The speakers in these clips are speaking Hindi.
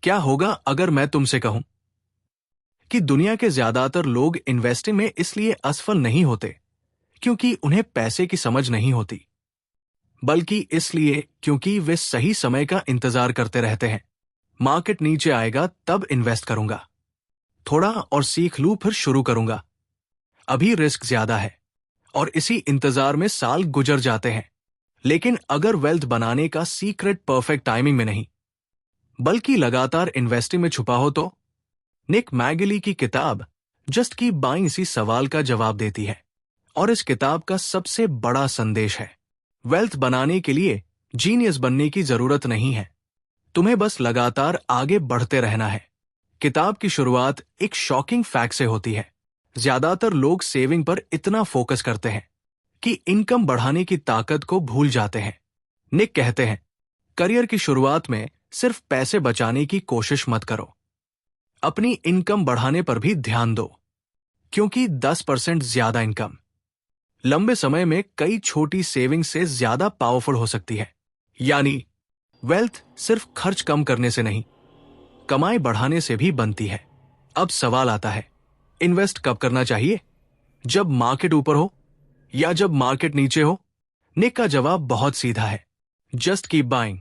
क्या होगा अगर मैं तुमसे कहूं कि दुनिया के ज्यादातर लोग इन्वेस्टिंग में इसलिए असफल नहीं होते क्योंकि उन्हें पैसे की समझ नहीं होती, बल्कि इसलिए क्योंकि वे सही समय का इंतजार करते रहते हैं। मार्केट नीचे आएगा तब इन्वेस्ट करूंगा, थोड़ा और सीख लूं फिर शुरू करूंगा। अभी रिस्क ज्यादा है और इसी इंतजार में साल गुजर जाते हैं। लेकिन अगर वेल्थ बनाने का सीक्रेट परफेक्ट टाइमिंग में नहीं, बल्कि लगातार इन्वेस्टिंग में छुपा हो तो निक मैगली की किताब जस्ट कीप बाइंग इसी सवाल का जवाब देती है। और इस किताब का सबसे बड़ा संदेश है, वेल्थ बनाने के लिए जीनियस बनने की जरूरत नहीं है, तुम्हें बस लगातार आगे बढ़ते रहना है। किताब की शुरुआत एक शॉकिंग फैक्ट से होती है। ज्यादातर लोग सेविंग पर इतना फोकस करते हैं कि इनकम बढ़ाने की ताकत को भूल जाते हैं। निक कहते हैं, करियर की शुरुआत में सिर्फ पैसे बचाने की कोशिश मत करो, अपनी इनकम बढ़ाने पर भी ध्यान दो, क्योंकि 10% ज्यादा इनकम लंबे समय में कई छोटी सेविंग से ज्यादा पावरफुल हो सकती है। यानी वेल्थ सिर्फ खर्च कम करने से नहीं, कमाई बढ़ाने से भी बनती है। अब सवाल आता है, इन्वेस्ट कब करना चाहिए? जब मार्केट ऊपर हो या जब मार्केट नीचे हो? निक का जवाब बहुत सीधा है, जस्ट कीप बाइंग।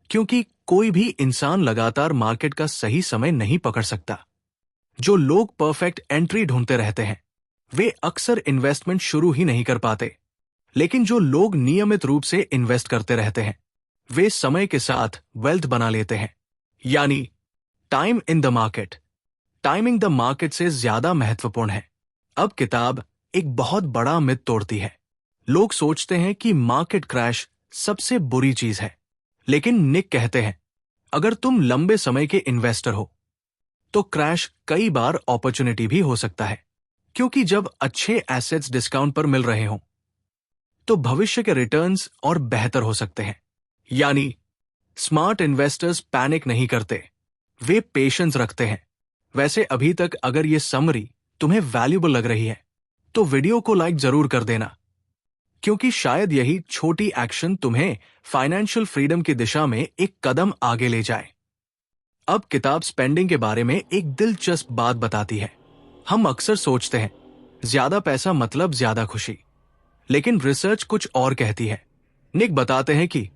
क्योंकि कोई भी इंसान लगातार मार्केट का सही समय नहीं पकड़ सकता। जो लोग परफेक्ट एंट्री ढूंढते रहते हैं वे अक्सर इन्वेस्टमेंट शुरू ही नहीं कर पाते। लेकिन जो लोग नियमित रूप से इन्वेस्ट करते रहते हैं वे समय के साथ वेल्थ बना लेते हैं। यानी time in the market, timing the market से ज्यादा महत्वपूर्ण है। अब किताब एक बहुत बड़ा मिथ तोड़ती है। लोग सोचते हैं कि मार्केट क्रैश सबसे बुरी चीज है, लेकिन निक कहते हैं, अगर तुम लंबे समय के इन्वेस्टर हो तो क्रैश कई बार अपॉर्चुनिटी भी हो सकता है। क्योंकि जब अच्छे एसेट्स डिस्काउंट पर मिल रहे हों तो भविष्य के रिटर्न्स और बेहतर हो सकते हैं। यानी स्मार्ट इन्वेस्टर्स पैनिक नहीं करते, वे पेशेंस रखते हैं। वैसे अभी तक अगर ये समरी तुम्हें वैल्यूबल लग रही है तो वीडियो को लाइक जरूर कर देना, क्योंकि शायद यही छोटी एक्शन तुम्हें फाइनेंशियल फ्रीडम की दिशा में एक कदम आगे ले जाए। अब किताब स्पेंडिंग के बारे में एक दिलचस्प बात बताती है। हम अक्सर सोचते हैं ज्यादा पैसा मतलब ज्यादा खुशी, लेकिन रिसर्च कुछ और कहती है। निक बताते हैं कि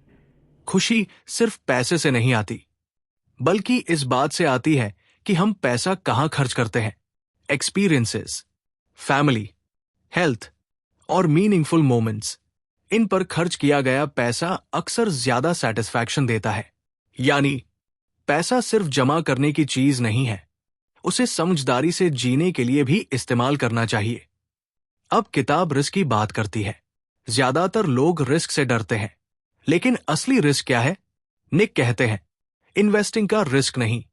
खुशी सिर्फ पैसे से नहीं आती, बल्कि इस बात से आती है कि हम पैसा कहां खर्च करते हैं। एक्सपीरियंसेस, फैमिली, हेल्थ और मीनिंगफुल मोमेंट्स, इन पर खर्च किया गया पैसा अक्सर ज्यादा सेटिस्फैक्शन देता है। यानी पैसा सिर्फ जमा करने की चीज नहीं है, उसे समझदारी से जीने के लिए भी इस्तेमाल करना चाहिए। अब किताब रिस्क की बात करती है। ज्यादातर लोग रिस्क से डरते हैं, लेकिन असली रिस्क क्या है? निक कहते हैं, इन्वेस्टिंग का रिस्क नहीं,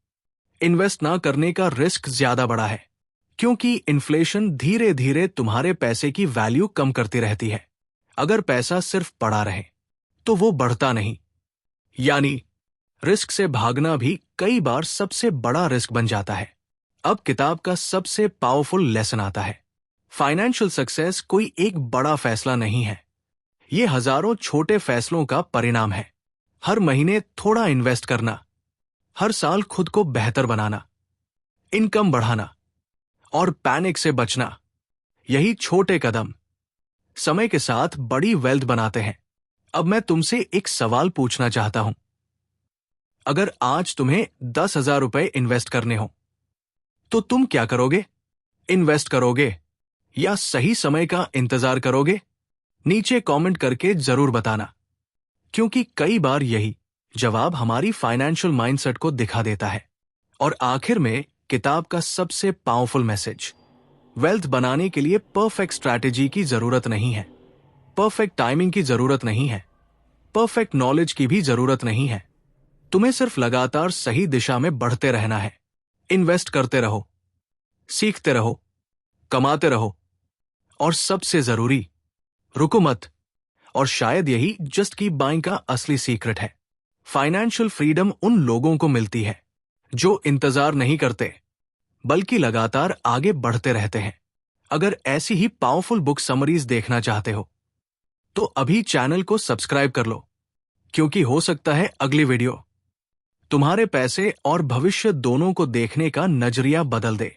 इन्वेस्ट ना करने का रिस्क ज्यादा बड़ा है। क्योंकि इन्फ्लेशन धीरे धीरे तुम्हारे पैसे की वैल्यू कम करती रहती है। अगर पैसा सिर्फ पड़ा रहे तो वो बढ़ता नहीं। यानी रिस्क से भागना भी कई बार सबसे बड़ा रिस्क बन जाता है। अब किताब का सबसे पावरफुल लेसन आता है। फाइनेंशियल सक्सेस कोई एक बड़ा फैसला नहीं है, ये हजारों छोटे फैसलों का परिणाम है। हर महीने थोड़ा इन्वेस्ट करना, हर साल खुद को बेहतर बनाना, इनकम बढ़ाना और पैनिक से बचना, यही छोटे कदम समय के साथ बड़ी वेल्थ बनाते हैं। अब मैं तुमसे एक सवाल पूछना चाहता हूं, अगर आज तुम्हें 10,000 रुपए इन्वेस्ट करने हो तो तुम क्या करोगे? इन्वेस्ट करोगे या सही समय का इंतजार करोगे? नीचे कमेंट करके जरूर बताना, क्योंकि कई बार यही जवाब हमारी फाइनेंशियल माइंडसेट को दिखा देता है। और आखिर में किताब का सबसे पावरफुल मैसेज, वेल्थ बनाने के लिए परफेक्ट स्ट्रैटेजी की जरूरत नहीं है, परफेक्ट टाइमिंग की जरूरत नहीं है, परफेक्ट नॉलेज की भी जरूरत नहीं है। तुम्हें सिर्फ लगातार सही दिशा में बढ़ते रहना है। इन्वेस्ट करते रहो, सीखते रहो, कमाते रहो और सबसे जरूरी, रुको मत। और शायद यही जस्ट कीप बाइंग का असली सीक्रेट है। फाइनेंशियल फ्रीडम उन लोगों को मिलती है जो इंतजार नहीं करते, बल्कि लगातार आगे बढ़ते रहते हैं। अगर ऐसी ही पावरफुल बुक समरीज देखना चाहते हो तो अभी चैनल को सब्सक्राइब कर लो, क्योंकि हो सकता है अगली वीडियो तुम्हारे पैसे और भविष्य दोनों को देखने का नजरिया बदल दे।